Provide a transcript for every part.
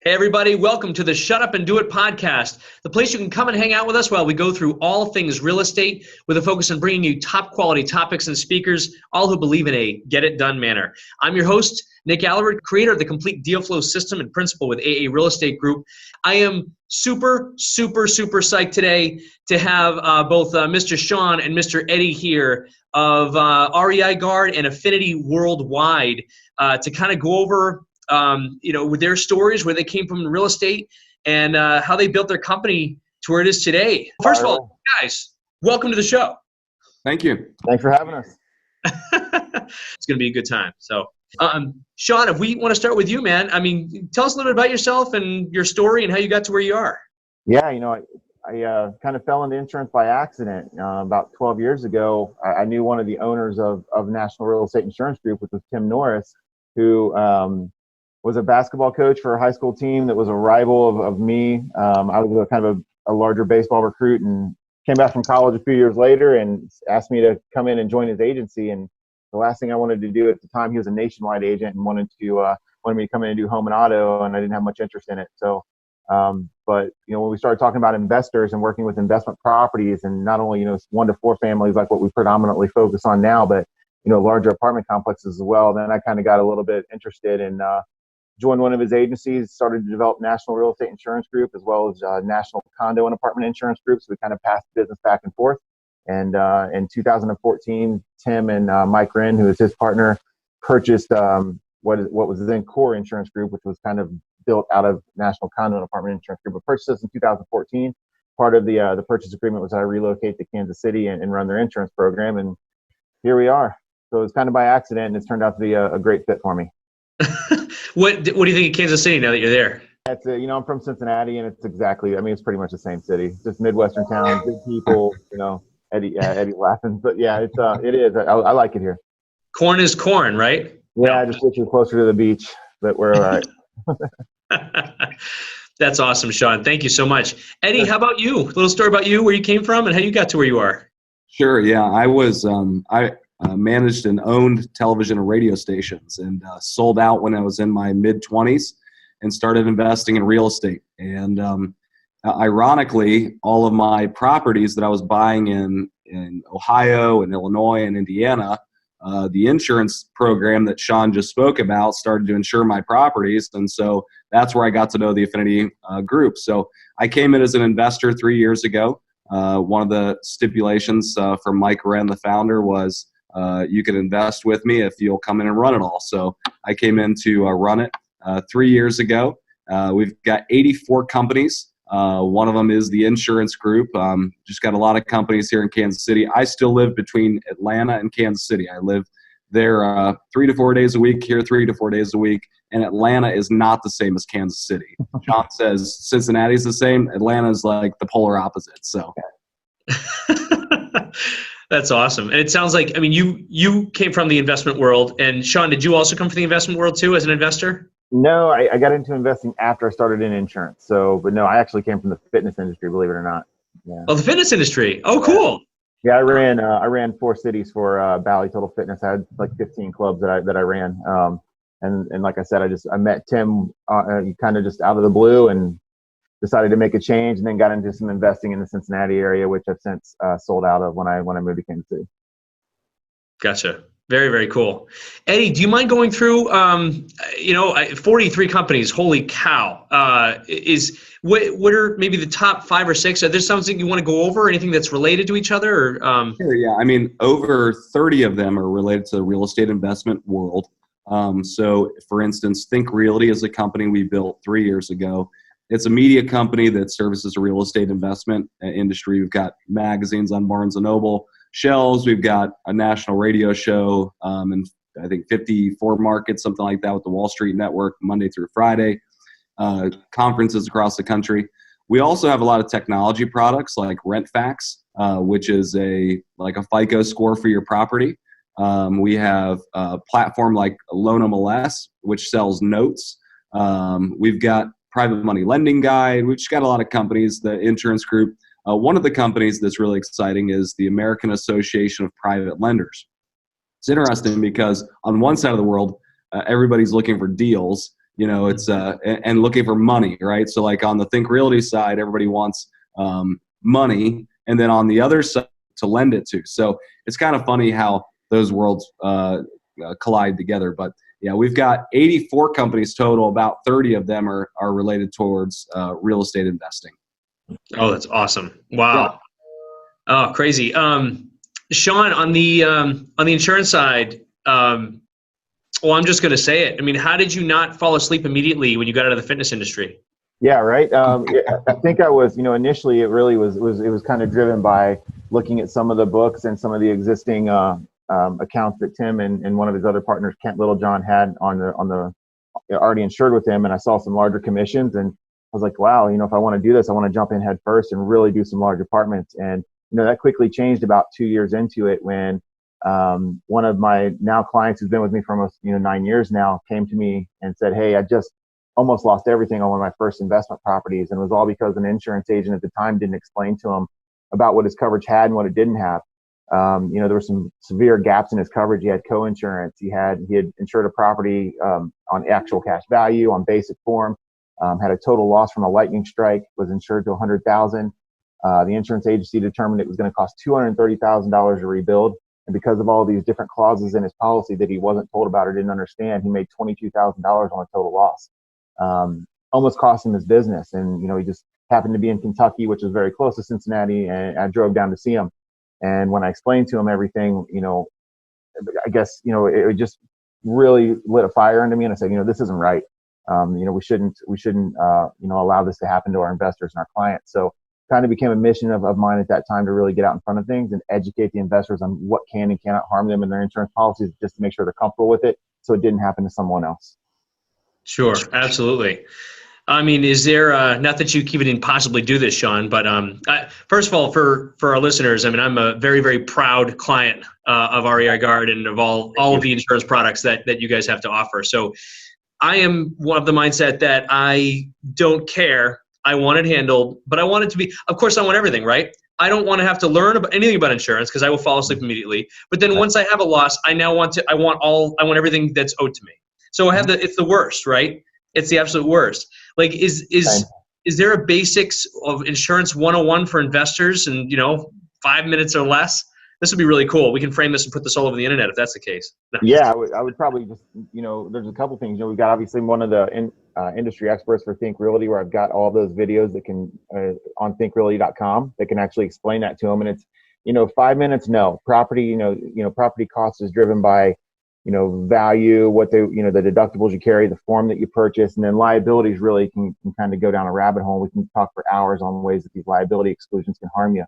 Hey everybody, welcome to the Shut Up and Do It podcast, the place you can come and hang out with us while we go through all things real estate with a focus on bringing you top quality topics and speakers, all who believe in a get it done manner. I'm your host, Nick Aalerud, creator of the complete deal flow system and principal with AA Real Estate Group. I am super psyched today to have both Mr. Shawn and Mr. Eddie here of REI Guard and Affinity Worldwide to kind of go over with their stories, where they came from in real estate, and how they built their company to where it is today. First of all, guys, welcome to the show. Thank you. Thanks for having us. It's going to be a good time. So, Shawn, if we want to start with you, man, I mean, tell us a little bit about yourself and your story and how you got to where you are. Yeah, I kind of fell into insurance by accident about 12 years ago. I knew one of the owners of National Real Estate Insurance Group, which was Tim Norris, who was a basketball coach for a high school team that was a rival of me. I was kind of a larger baseball recruit, and came back from college a few years later and asked me to come in and join his agency. And the last thing I wanted to do at the time, he was a nationwide agent and wanted me to come in and do home and auto, and I didn't have much interest in it. So, but when we started talking about investors and working with investment properties, and not only 1 to 4 families like what we predominantly focus on now, but larger apartment complexes as well, then I kind of got a little bit interested and joined one of his agencies, started to develop National Real Estate Insurance Group as well as National Condo and Apartment Insurance Group. So we kind of passed business back and forth. And in 2014, Tim and Mike Wren, who is his partner, purchased what was then Core Insurance Group, which was kind of built out of National Condo and Apartment Insurance Group. But purchased us in 2014. Part of the purchase agreement was I relocate to Kansas City and run their insurance program. And here we are. So it was kind of by accident, and it's turned out to be a great fit for me. What do you think of Kansas City now that you're there? That's I'm from Cincinnati, and it's it's pretty much the same city, just Midwestern town, good people. Eddie laughing, but yeah, it is. I like it here. Corn is corn, right? Yeah, I just wish you were closer to the beach, but we're all right. That's awesome, Shawn. Thank you so much. Eddie, how about you? A little story about you, where you came from, and how you got to where you are. Sure. Yeah, I was managed and owned television and radio stations, and sold out when I was in my mid-20s and started investing in real estate. And ironically, all of my properties that I was buying in Ohio and Illinois and Indiana, the insurance program that Shawn just spoke about started to insure my properties. And so that's where I got to know the Affinity Group. So I came in as an investor 3 years ago. One of the stipulations from Mike Wren, the founder, was you can invest with me if you'll come in and run it all. So I came in to run it 3 years ago. We've got 84 companies. One of them is the insurance group. Just got a lot of companies here in Kansas City. I still live between Atlanta and Kansas City. I live there 3 to 4 days a week, here 3 to 4 days a week. And Atlanta is not the same as Kansas City. Shawn says Cincinnati is the same. Atlanta is like the polar opposite. So. That's awesome. And it sounds like, you came from the investment world. And Shawn, did you also come from the investment world too as an investor? No, I got into investing after I started in insurance. But no, I actually came from the fitness industry, believe it or not. Yeah. Oh, the fitness industry. Oh, cool. Yeah, I ran 4 cities for Bally Total Fitness. I had like 15 clubs that I ran. And like I said, I met Tim kind of just out of the blue and decided to make a change, and then got into some investing in the Cincinnati area, which I've since sold out of when I moved to Kansas City. Gotcha. Very, very cool. Eddie, do you mind going through, 43 companies, holy cow. What are maybe the top 5 or 6? Are there something you want to go over, anything that's related to each other? Or, Sure, yeah. Over 30 of them are related to the real estate investment world. So, for instance, Think Realty is a company we built 3 years ago. It's a media company that services the real estate investment industry. We've got magazines on Barnes & Noble shelves. We've got a national radio show in, I think, 54 markets, something like that, with the Wall Street Network, Monday through Friday, conferences across the country. We also have a lot of technology products like RentFax, which is a FICO score for your property. We have a platform like Loan MLS, which sells notes. We've got Private Money Lending Guide. We've just got a lot of companies. The insurance group. One of the companies that's really exciting is the American Association of Private Lenders. It's interesting because on one side of the world, everybody's looking for deals, it's and looking for money, right? So like on the Think Realty side, everybody wants money, and then on the other side to lend it to. So it's kind of funny how those worlds collide together. But yeah, we've got 84 companies total. About 30 of them are related towards real estate investing. Oh, that's awesome! Wow. Yeah. Oh, crazy. Shawn, on the insurance side, well, I'm just going to say it. I mean, how did you not fall asleep immediately when you got out of the fitness industry? Yeah, right. I think I was, initially it really was kind of driven by looking at some of the books and some of the existing accounts that Tim and one of his other partners, Kent Littlejohn, had on the already insured with him, and I saw some larger commissions, and I was like, wow, if I want to do this, I want to jump in head first and really do some large apartments. And that quickly changed about 2 years into it when one of my now clients who's been with me for almost 9 years now came to me and said, hey, I just almost lost everything on one of my first investment properties, and it was all because an insurance agent at the time didn't explain to him about what his coverage had and what it didn't have. There were some severe gaps in his coverage. He had co-insurance. He had insured a property on actual cash value, on basic form, had a total loss from a lightning strike, was insured to $100,000. The insurance agency determined it was going to cost $230,000 to rebuild. And because of all these different clauses in his policy that he wasn't told about or didn't understand, he made $22,000 on a total loss. Almost cost him his business. And, he just happened to be in Kentucky, which is very close to Cincinnati. And I drove down to see him. And when I explained to him everything, I guess, it just really lit a fire under me. And I said, this isn't right. We shouldn't allow this to happen to our investors and our clients. So kind of became a mission of mine at that time to really get out in front of things and educate the investors on what can and cannot harm them in their insurance policies, just to make sure they're comfortable with it, so it didn't happen to someone else. Sure, absolutely. I mean, is there, not that you can even possibly do this, Shawn, but first of all, for our listeners, I mean, I'm a very, very proud client of REI Guard and of all of the insurance products that you guys have to offer. So I am one of the mindset that I don't care. I want it handled, but I want it to be, of course, I want everything, right? I don't want to have to learn about anything about insurance because I will fall asleep immediately. But then once I have a loss, I want everything that's owed to me. So it's the worst, right? It's the absolute worst. Like, is there a basics of insurance 101 for investors and, 5 minutes or less? This would be really cool. We can frame this and put this all over the internet if that's the case. No. Yeah, I would probably just, there's a couple things. We've got obviously one of the industry experts for Think Realty, where I've got all those videos that can on thinkrealty.com that can actually explain that to them. And it's, 5 minutes, no. Property, property cost is driven by, value, what the deductibles you carry, the form that you purchase, and then liabilities really can kind of go down a rabbit hole. We can talk for hours on ways that these liability exclusions can harm you.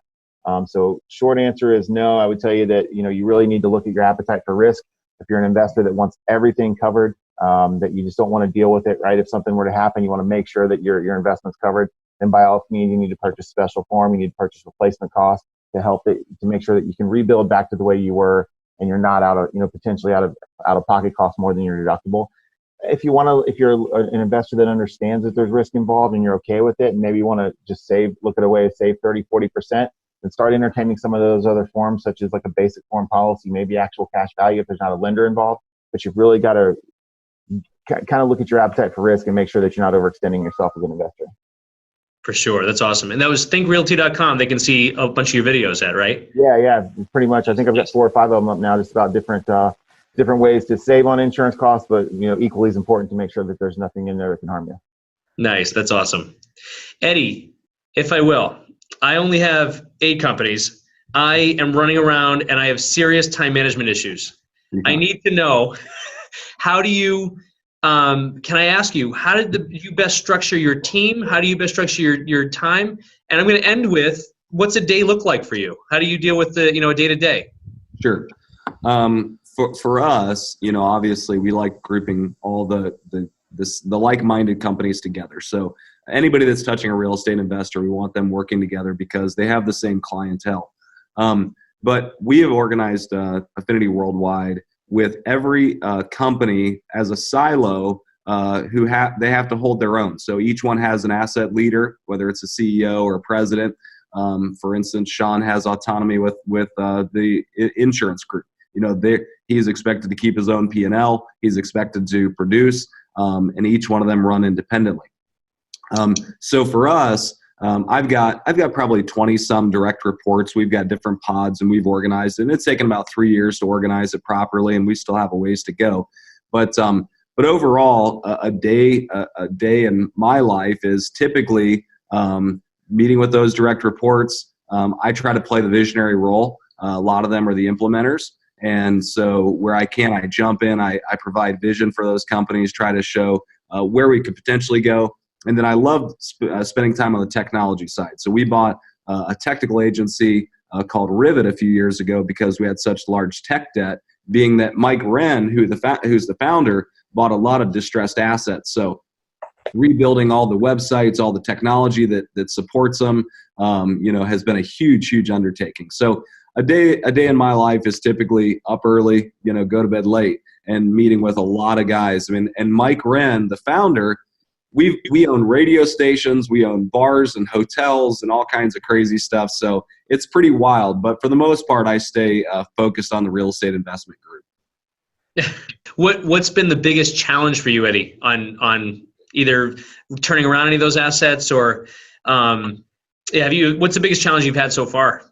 So short answer is no. I would tell you that, you really need to look at your appetite for risk. If you're an investor that wants everything covered, that you just don't want to deal with it, right? If something were to happen, you want to make sure that your investment's covered, then by all means, you need to purchase special form. You need to purchase replacement costs to make sure that you can rebuild back to the way you were, and you're not potentially out of pocket costs more than your deductible. If you're an investor that understands that there's risk involved and you're okay with it, and maybe you want to just look at a way to save 30-40%, and start entertaining some of those other forms, such as like a basic form policy, maybe actual cash value if there's not a lender involved. But you've really got to kind of look at your appetite for risk and make sure that you're not overextending yourself as an investor. For sure. That's awesome. And that was thinkrealty.com. They can see a bunch of your videos at, right? Yeah, pretty much. I think I've got 4 or 5 of them up now, just about different ways to save on insurance costs, but equally as important to make sure that there's nothing in there that can harm you. Nice. That's awesome. Eddie, if I will, I only have 8 companies. I am running around and I have serious time management issues. Mm-hmm. I need to know, how do you, can I ask you, how did you best structure your team? How do you best structure your time? And I'm going to end with, what's a day look like for you? How do you deal with a day to day? Sure. For us, obviously we like grouping all the like-minded companies together. So anybody that's touching a real estate investor, we want them working together because they have the same clientele. But we have organized Affinity Worldwide with every company as a silo they have to hold their own. So each one has an asset leader, whether it's a CEO or a president. For instance, Shawn has autonomy with the insurance group. He's expected to keep his own P&L. He's expected to produce. and each one of them run independently. So for us, I've got probably 20 some direct reports. We've got different pods and we've organized it. And it's taken about 3 years to organize it properly, and we still have a ways to go. But overall, a day in my life is typically meeting with those direct reports. I try to play the visionary role. A lot of them are the implementers. And so where I can, I jump in, I provide vision for those companies, try to show where we could potentially go. And then I love spending time on the technology side. So we bought a technical agency called Rivet a few years ago because we had such large tech debt, being that Mike Wren, who's the founder, bought a lot of distressed assets. So rebuilding all the websites, all the technology that supports them, has been a huge undertaking. So a day in my life is typically up early, go to bed late, and meeting with a lot of guys. I mean, and Mike Wren, the founder, we own radio stations, we own bars and hotels and all kinds of crazy stuff. So it's pretty wild. But for the most part, I stay focused on the real estate investment group. What's been the biggest challenge for you, Eddie, on either turning around any of those assets or what's the biggest challenge you've had so far?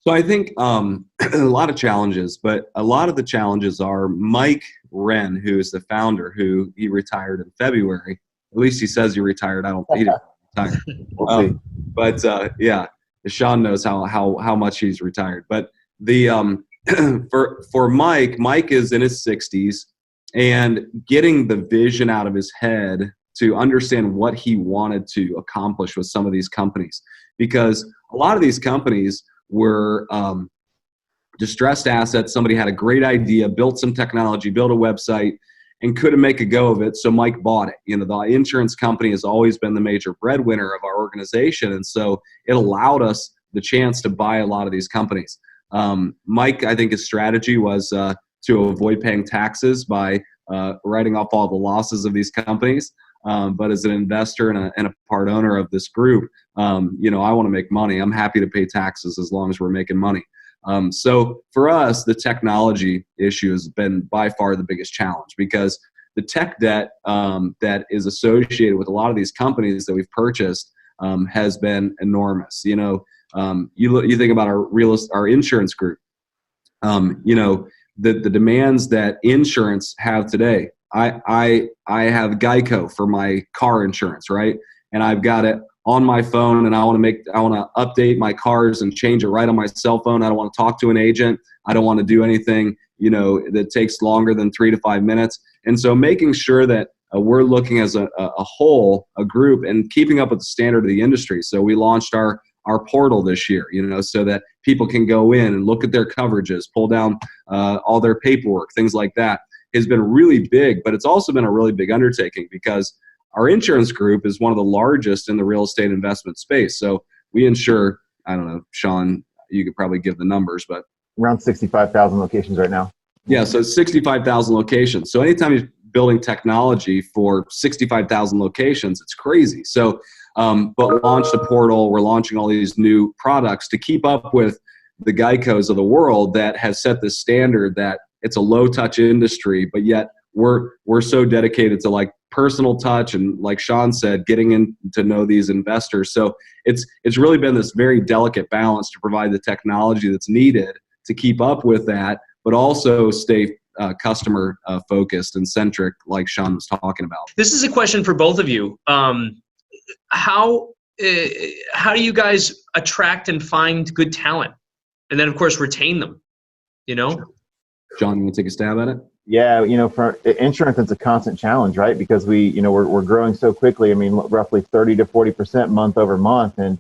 So I think a lot of challenges, but a lot of the challenges are Mike Wren, who is the founder, who he retired in February. At least he says he retired. I don't think he didn't retire. We'll see. But yeah, Shawn knows how much he's retired. But the for Mike is in his 60s, and getting the vision out of his head to understand what he wanted to accomplish with some of these companies, because a lot of these companies were distressed assets. Somebody had a great idea, built some technology, built a website, and couldn't make a go of it, so Mike bought it. The insurance company has always been the major breadwinner of our organization, and so it allowed us the chance to buy a lot of these companies. Mike, I think his strategy was to avoid paying taxes by writing off all the losses of these companies. But as an investor and a part owner of this group, I want to make money. I'm happy to pay taxes as long as we're making money. So for us, the technology issue has been by far the biggest challenge, because the tech debt that is associated with a lot of these companies that we've purchased has been enormous. You think about our insurance group. The demands that insurance have today. I have Geico for my car insurance, right? And I've got it on my phone, and I want to update my cars and change it right on my cell phone. I don't want to talk to an agent. I don't want to do anything, that takes longer than 3 to 5 minutes. And so making sure that we're looking as a whole, a group, and keeping up with the standard of the industry. So we launched our portal this year, so that people can go in and look at their coverages, pull down all their paperwork, things like that, has been really big. But it's also been a really big undertaking, because our insurance group is one of the largest in the real estate investment space. So we insure, I don't know, Shawn, you could probably give the numbers, but around 65,000 locations right now. Yeah, so 65,000 locations. So anytime you're building technology for 65,000 locations, it's crazy. So, but launched a portal. We're launching all these new products to keep up with the Geicos of the world that has set the standard that it's a low touch industry, but yet we're so dedicated to like personal touch and, like Shawn said, getting in to know these investors. So it's really been this very delicate balance to provide the technology that's needed to keep up with that, but also stay customer focused and centric, like Shawn was talking about. This is a question for both of you. How do you guys attract and find good talent, and then of course retain them? John, you want to take a stab at it? Yeah, for insurance, it's a constant challenge, right? Because we're growing so quickly. I mean, roughly 30 to 40% month over month, and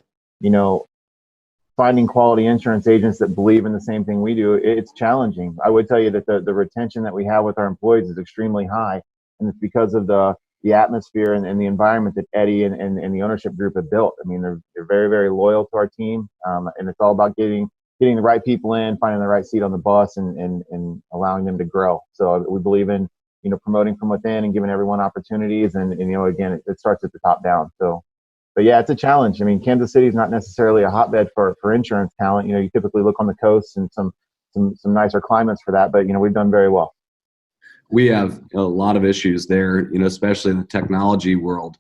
finding quality insurance agents that believe in the same thing we do, it's challenging. I would tell you that the retention that we have with our employees is extremely high, and it's because of the atmosphere and the environment that Eddie and the ownership group have built. I mean, they're very, very loyal to our team, and it's all about getting the right people in, finding the right seat on the bus, and allowing them to grow. So we believe in, promoting from within and giving everyone opportunities. And again, it starts at the top down. So, but yeah, it's a challenge. I mean, Kansas City is not necessarily a hotbed for insurance talent. You typically look on the coast and some nicer climates for that, but we've done very well. We have a lot of issues there, especially in the technology world.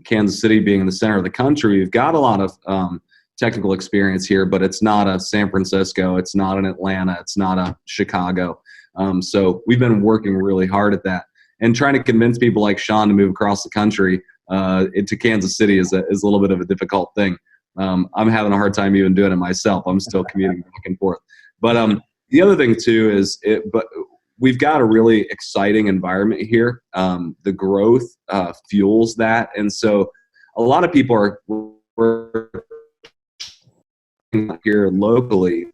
Kansas City being in the center of the country, we've got a lot of technical experience here, but it's not a San Francisco, it's not an Atlanta, it's not a Chicago. So we've been working really hard at that and trying to convince people like Shawn to move across the country into Kansas City is a little bit of a difficult thing. I'm having a hard time even doing it myself. I'm still commuting back and forth. But the other thing too is we've got a really exciting environment here. The growth fuels that. And so a lot of people are here locally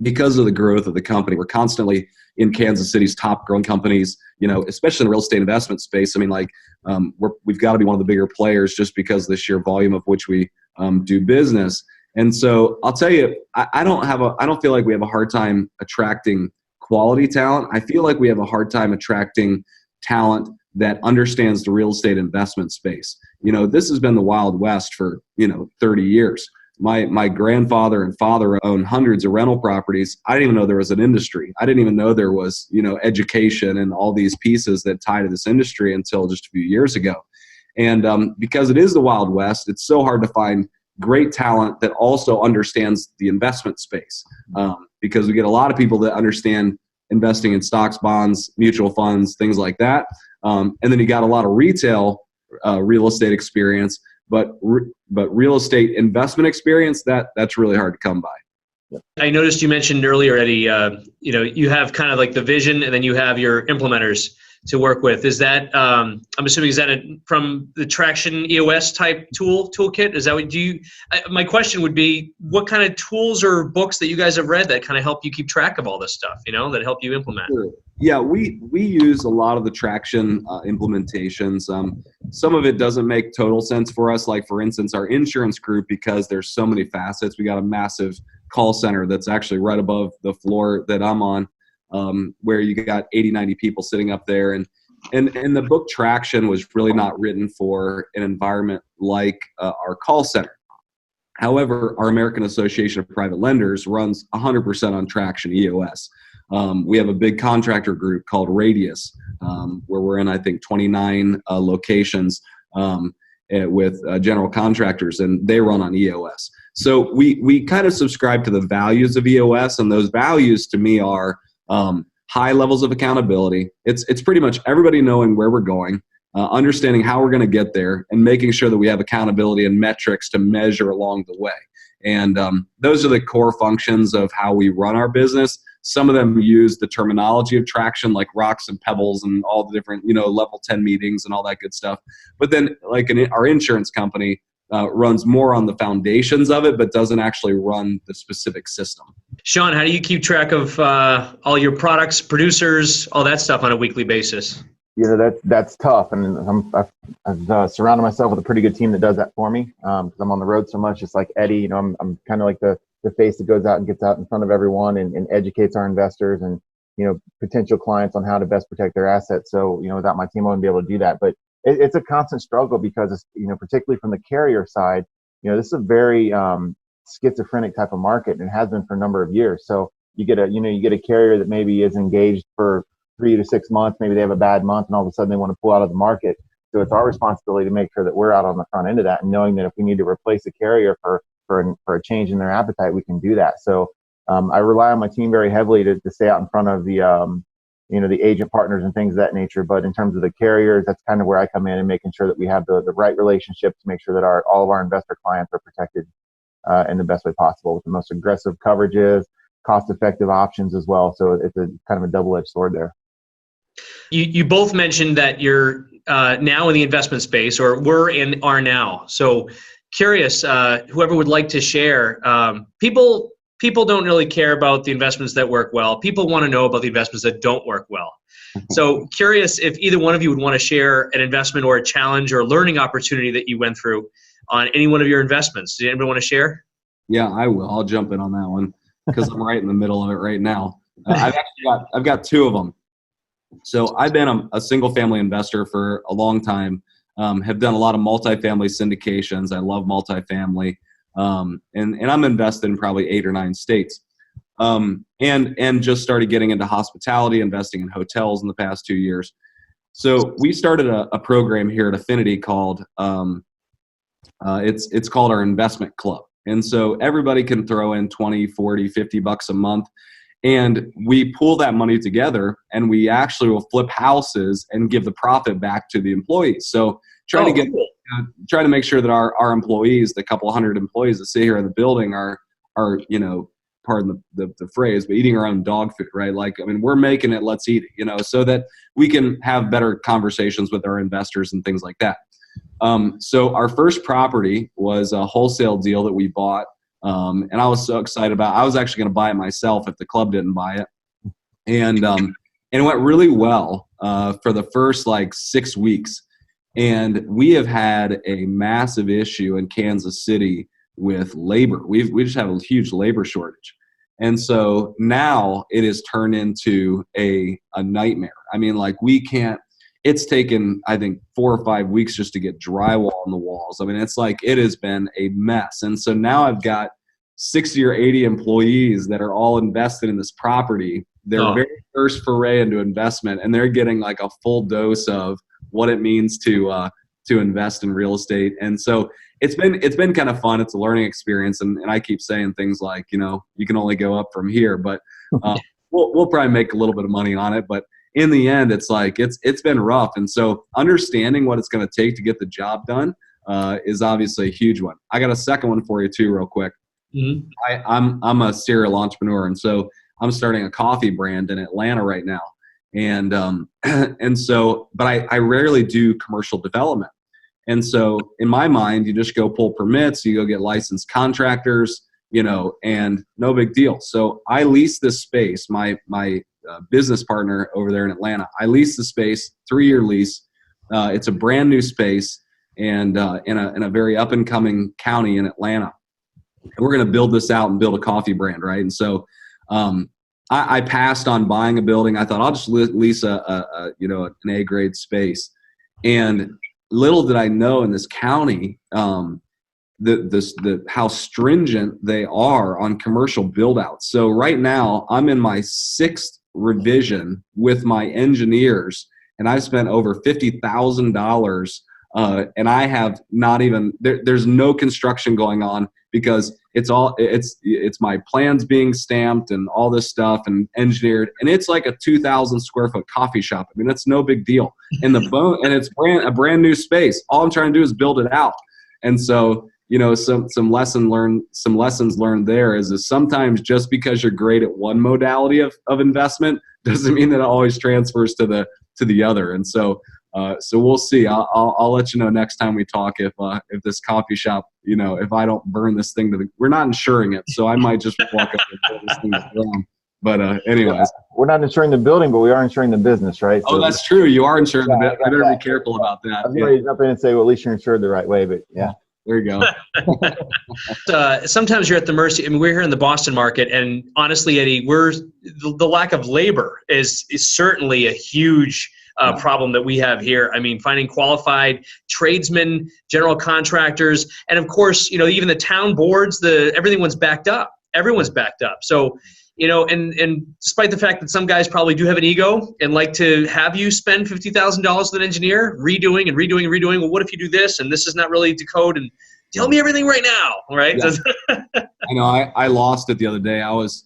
because of the growth of the company. We're constantly in Kansas City's top growing companies, especially in the real estate investment space. I mean, we've got to be one of the bigger players just because of the sheer volume of which we do business. And so I'll tell you, I don't feel like we have a hard time attracting quality talent. I feel like we have a hard time attracting talent that understands the real estate investment space. This has been the Wild West for 30 years. My grandfather and father owned hundreds of rental properties. I didn't even know there was an industry. I didn't even know there was, education and all these pieces that tie to this industry until just a few years ago. And because it is the Wild West, it's so hard to find great talent that also understands the investment space. Because we get a lot of people that understand investing in stocks, bonds, mutual funds, things like that. And then you got a lot of retail real estate experience. But real estate investment experience, that's really hard to come by. I noticed you mentioned earlier, Eddie, you have kind of like the vision and then you have your implementers to work with. Is that, I'm assuming, is that from the Traction EOS type toolkit? Is that what my question would be, what kind of tools or books that you guys have read that kind of help you keep track of all this stuff, that help you implement? Sure. Yeah, we use a lot of the Traction implementations. Some of it doesn't make total sense for us. Like, for instance, our insurance group, because there's so many facets, we got a massive call center that's actually right above the floor that I'm on, where you got 80, 90 people sitting up there. And the book Traction was really not written for an environment like our call center. However, our American Association of Private Lenders runs 100% on Traction EOS. We have a big contractor group called Radius, where we're in, I think, 29 locations with general contractors, and they run on EOS. So we kind of subscribe to the values of EOS, and those values to me are high levels of accountability. It's pretty much everybody knowing where we're going, understanding how we're going to get there, and making sure that we have accountability and metrics to measure along the way. And those are the core functions of how we run our business. Some of them use the terminology of Traction, like rocks and pebbles and all the different, level 10 meetings and all that good stuff. But then, like our insurance company runs more on the foundations of it, but doesn't actually run the specific system. Shawn, how do you keep track of all your products, producers, all that stuff on a weekly basis? That's tough, and I've surrounded myself with a pretty good team that does that for me. Because I'm on the road so much, just like Eddie. I'm kind of like the face that goes out and gets out in front of everyone and educates our investors and potential clients on how to best protect their assets. So without my team, I wouldn't be able to do that. But it's a constant struggle because it's, particularly from the carrier side, this is a very schizophrenic type of market, and it has been for a number of years. So you get a carrier that maybe is engaged for 3 to 6 months, maybe they have a bad month, and all of a sudden they want to pull out of the market. So it's our responsibility to make sure that we're out on the front end of that, and knowing that if we need to replace a carrier for a change in their appetite, we can do that. So I rely on my team very heavily to stay out in front of the the agent partners and things of that nature. But in terms of the carriers, that's kind of where I come in and making sure that we have the right relationship to make sure that all of our investor clients are protected in the best way possible with the most aggressive coverages, cost-effective options as well. So it's a kind of a double-edged sword there. You both mentioned that you're now in the investment space, or were and are now. So curious, whoever would like to share, people don't really care about the investments that work well. People want to know about the investments that don't work well. So curious if either one of you would want to share an investment or a challenge or a learning opportunity that you went through on any one of your investments. Does anybody want to share? Yeah, I will. I'll jump in on that one because I'm right in the middle of it right now. I've got two of them. So I've been a single family investor for a long time, have done a lot of multifamily syndications. I love multifamily. And I'm invested in probably 8 or 9 states. and just started getting into hospitality, investing in hotels in the past 2 years. So we started a program here at Affinity called it's called our investment club. And so everybody can throw in 20, 40, 50 bucks a month. And we pool that money together, and we actually will flip houses and give the profit back to the employees. So trying to make sure that our employees, the couple hundred employees that sit here in the building are pardon the phrase, but eating our own dog food, right? Like, I mean, we're making it, let's eat it, so that we can have better conversations with our investors and things like that. So our first property was a wholesale deal that we bought. And I was so excited about it. I was actually going to buy it myself if the club didn't buy it. And it went really well for the first 6 weeks. And we have had a massive issue in Kansas City with labor. We just have a huge labor shortage. And so now it has turned into a nightmare. I mean, it's taken, I think, 4 or 5 weeks just to get drywall on the walls. I mean, it has been a mess. And so now I've got 60 or 80 employees that are all invested in this property. Their very first foray into investment, and they're getting a full dose of what it means to invest in real estate. And so it's been kind of fun. It's a learning experience. And I keep saying things like, you can only go up from here, but we'll probably make a little bit of money on it. But in the end, it's been rough. And so understanding what it's going to take to get the job done is obviously a huge one. I got a second one for you too, real quick. Mm-hmm. I'm a serial entrepreneur, and so I'm starting a coffee brand in Atlanta right now. And but I rarely do commercial development. And so in my mind, you just go pull permits, you go get licensed contractors, and no big deal. So I lease this space. My business partner over there in Atlanta, I lease the space, 3-year lease. It's a brand new space, and in a very up and coming county in Atlanta. And we're going to build this out and build a coffee brand, right? And so I passed on buying a building. I thought I'll just lease an A grade space. And little did I know in this county, how stringent they are on commercial build outs. So right now I'm in my 6th revision with my engineers, and I've spent over $50,000. And I have not even, there's no construction going on because it's my plans being stamped and all this stuff and engineered. And it's like a 2,000 square foot coffee shop. I mean, that's no big deal. And it's a brand new space. All I'm trying to do is build it out. And so, some lessons learned there is sometimes just because you're great at one modality of investment doesn't mean that it always transfers to the other. And so we'll see. I'll let you know next time we talk if this coffee shop, if I don't burn this thing we're not insuring it, so I might just walk up and pull this thing down. But anyways, we're not insuring the building, but we are insuring the business, right? Oh, so, that's true. You are insuring the business. I better be careful about that. I was going to jump in and say, well, at least you're insured the right way, but yeah. There you go. Sometimes you're at the mercy. I mean, we're here in the Boston market, and honestly, Eddie, the lack of labor is certainly a huge problem that we have here. I mean, finding qualified tradesmen, general contractors, and of course, even the town boards, everyone's backed up. Everyone's backed up. So, and despite the fact that some guys probably do have an ego and like to have you spend $50,000 with an engineer redoing. Well, what if you do this and this is not really decode and tell me everything right now, right? Yeah. I know. I lost it the other day. I was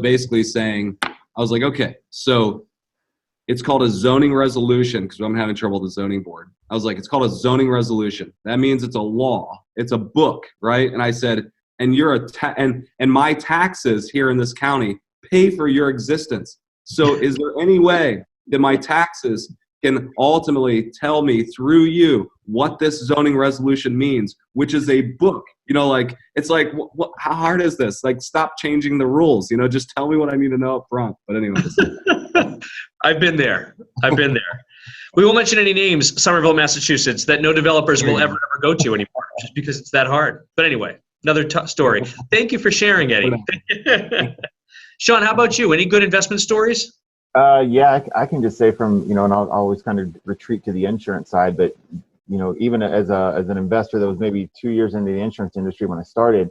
basically saying, I was like, okay, so it's called a zoning resolution because I'm having trouble with the zoning board. I was like, it's called a zoning resolution. That means it's a law. It's a book, right? And I said, and you're and my taxes here in this county pay for your existence. So is there any way that my taxes can ultimately tell me through you what this zoning resolution means, which is a book? It's like, how hard is this? Stop changing the rules. Just tell me what I need to know up front. But anyways. I've been there. We won't mention any names, Somerville, Massachusetts, that no developers will ever go to anymore just because it's that hard. But anyway, another story. Thank you for sharing, Eddie. Shawn, how about you? Any good investment stories? Yeah, I can just say from, and I'll always kind of retreat to the insurance side, but, even as an investor that was maybe 2 years into the insurance industry when I started,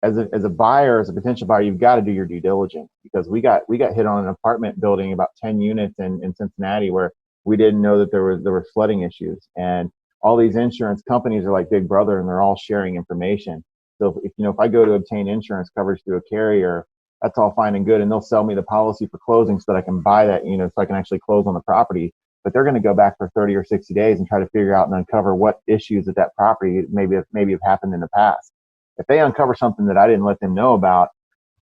as a buyer, as a potential buyer, you've got to do your due diligence, because we got hit on an apartment building, about 10 units in Cincinnati, where we didn't know that there were flooding issues, and all these insurance companies are like Big Brother, and they're all sharing information. So if I go to obtain insurance coverage through a carrier, that's all fine and good, and they'll sell me the policy for closing so that I can buy that, so I can actually close on the property. But they're going to go back for 30 or 60 days and try to figure out and uncover what issues at that property maybe have happened in the past. If they uncover something that I didn't let them know about,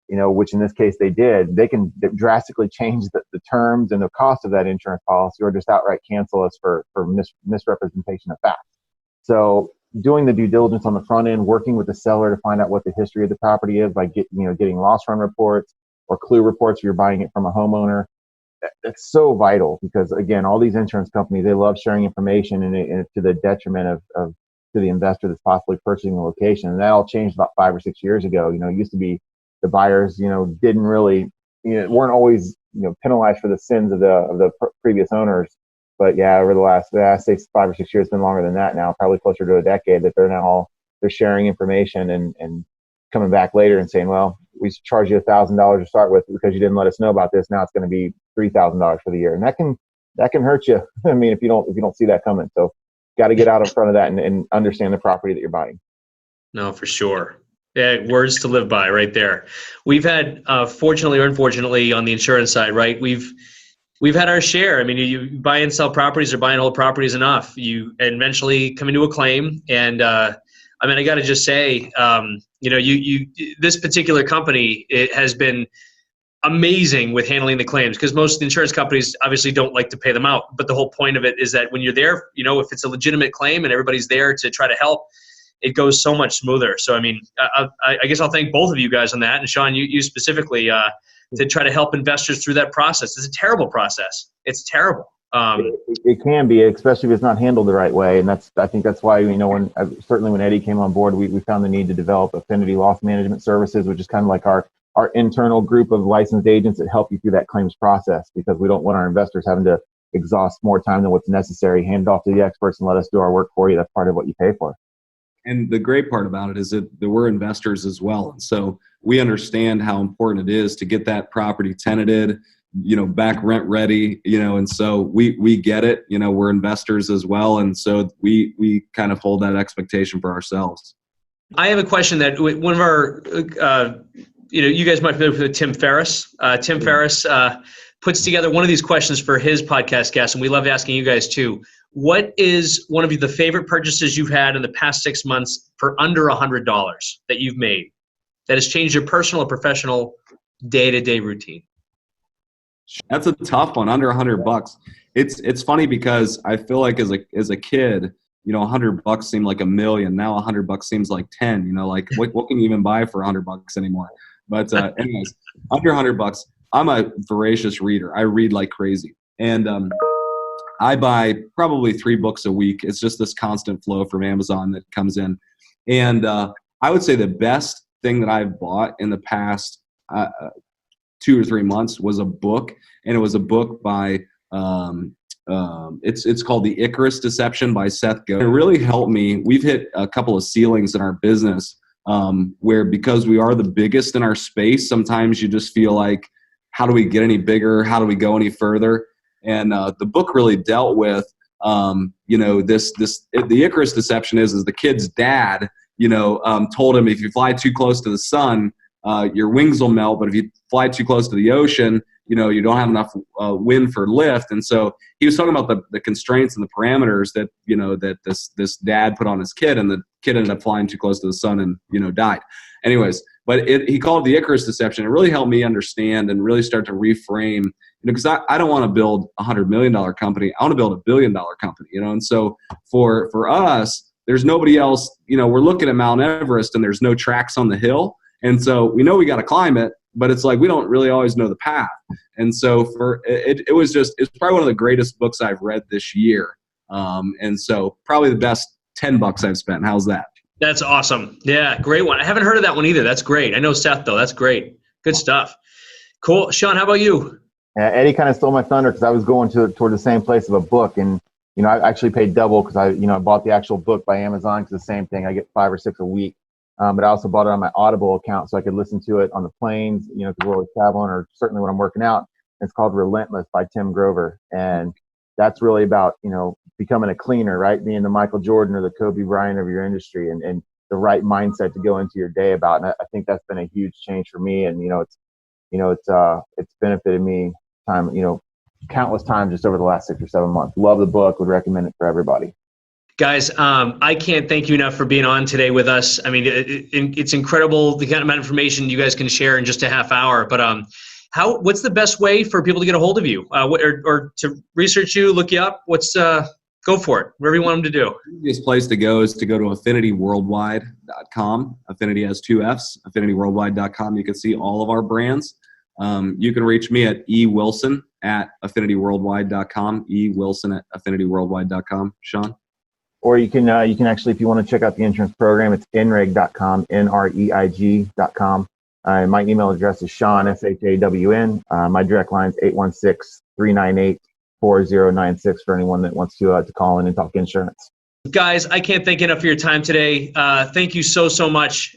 which in this case they did, they can drastically change the terms and the cost of that insurance policy, or just outright cancel us for misrepresentation of facts. So doing the due diligence on the front end, working with the seller to find out what the history of the property is by getting loss run reports or clue reports if you're buying it from a homeowner. That's so vital, because again, all these insurance companies, they love sharing information, and to the detriment of to the investor that's possibly purchasing the location. And that all changed about 5 or 6 years ago. It used to be the buyers, didn't really, weren't always, penalized for the sins of the previous owners. But yeah, over the last 5 or 6 years, it's been longer than that now, probably closer to a decade, that they're sharing information and coming back later and saying, well, we charged you $1,000 to start with because you didn't let us know about this. Now it's going to be $3,000 for the year, and that can hurt you. I mean, if you don't see that coming. So, got to get out in front of that and understand the property that you're buying. No, for sure. Yeah, words to live by right there. We've had, fortunately or unfortunately, on the insurance side, right? We've had our share. I mean, you buy and sell properties or buy and hold properties enough, you eventually come into a claim. And I got to just say, this particular company, it has been amazing with handling the claims, because most insurance companies obviously don't like to pay them out. But the whole point of it is that when you're there, if it's a legitimate claim and everybody's there to try to help, it goes so much smoother. So, I guess I'll thank both of you guys on that. And Shawn, you specifically to try to help investors through that process. It's a terrible process. It's terrible. It can be, especially if it's not handled the right way. And I think that's why, certainly when Eddie came on board, we found the need to develop Affinity Loss Management Services, which is kind of like our internal group of licensed agents that help you through that claims process, because we don't want our investors having to exhaust more time than what's necessary. Hand it off to the experts and let us do our work for you. That's part of what you pay for. And the great part about it is that we're investors as well. And so we understand how important it is to get that property tenanted, back rent ready, and so we get it. We're investors as well. And so we kind of hold that expectation for ourselves. I have a question that one of our, you guys might be familiar with Tim Ferriss. Tim Ferriss puts together one of these questions for his podcast guests, and we love asking you guys too. What is one of the favorite purchases you've had in the past 6 months for under $100 that you've made that has changed your personal or professional day-to-day routine? That's a tough one. Under $100. It's funny because I feel like as a kid, $100 seemed like $1 million. Now $100 seems like 10. Like what can you even buy for $100 anymore? But anyways, under $100. I'm a voracious reader. I read like crazy, and I buy probably 3 books a week. It's just this constant flow from Amazon that comes in. And I would say the best thing that I've bought in the past 2 or 3 months was a book. And it was a book by, it's called The Icarus Deception by Seth Godin. It really helped me. We've hit a couple of ceilings in our business where, because we are the biggest in our space, sometimes you just feel like, how do we get any bigger? How do we go any further? And the book really dealt with, the Icarus Deception is the kid's dad, told him if you fly too close to the sun, your wings will melt. But if you fly too close to the ocean, you don't have enough wind for lift. And so he was talking about the constraints and the parameters that, that this dad put on his kid, and the kid ended up flying too close to the sun and, died. Anyways, but he called it the Icarus Deception. It really helped me understand and really start to reframe, because I don't want to build a $100 million company. I want to build a $1 billion company, And so for us, there's nobody else, we're looking at Mount Everest and there's no tracks on the hill. And so we know we got to climb it, but it's like we don't really always know the path. And so it's probably one of the greatest books I've read this year. And so probably the best $10 I've spent. How's that? That's awesome. Yeah, great one. I haven't heard of that one either. That's great. I know Seth, though. That's great. Good stuff. Cool. Shawn, how about you? Eddie kind of stole my thunder, because I was going toward the same place of a book. And, I actually paid double because I bought the actual book by Amazon, because the same thing. I get 5 or 6 a week. But I also bought it on my Audible account so I could listen to it on the planes, because we're always traveling, or certainly when I'm working out. It's called Relentless by Tim Grover. And that's really about, becoming a cleaner, right? Being the Michael Jordan or the Kobe Bryant of your industry, and the right mindset to go into your day about. And I think that's been a huge change for me. And, it's benefited me countless times just over the last 6 or 7 months. Love the book. Would recommend it for everybody. Guys, I can't thank you enough for being on today with us. I mean, it's incredible the kind of amount of information you guys can share in just a half hour. But what's the best way for people to get a hold of you, or to research you, look you up? Go for it, whatever you want them to do. The easiest place to go is to go to affinityworldwide.com. Affinity has 2 Fs, affinityworldwide.com. You can see all of our brands. You can reach me at EWilson at affinityworldwide.com, EWilson at affinityworldwide.com. Shawn? Or you can actually, if you want to check out the insurance program, it's nreg.com, NREIG.com. My email address is Shawn, SHAWN. My direct line is 816-398-4096 for anyone that wants to call in and talk insurance. Guys, I can't thank you enough for your time today. Thank you so much.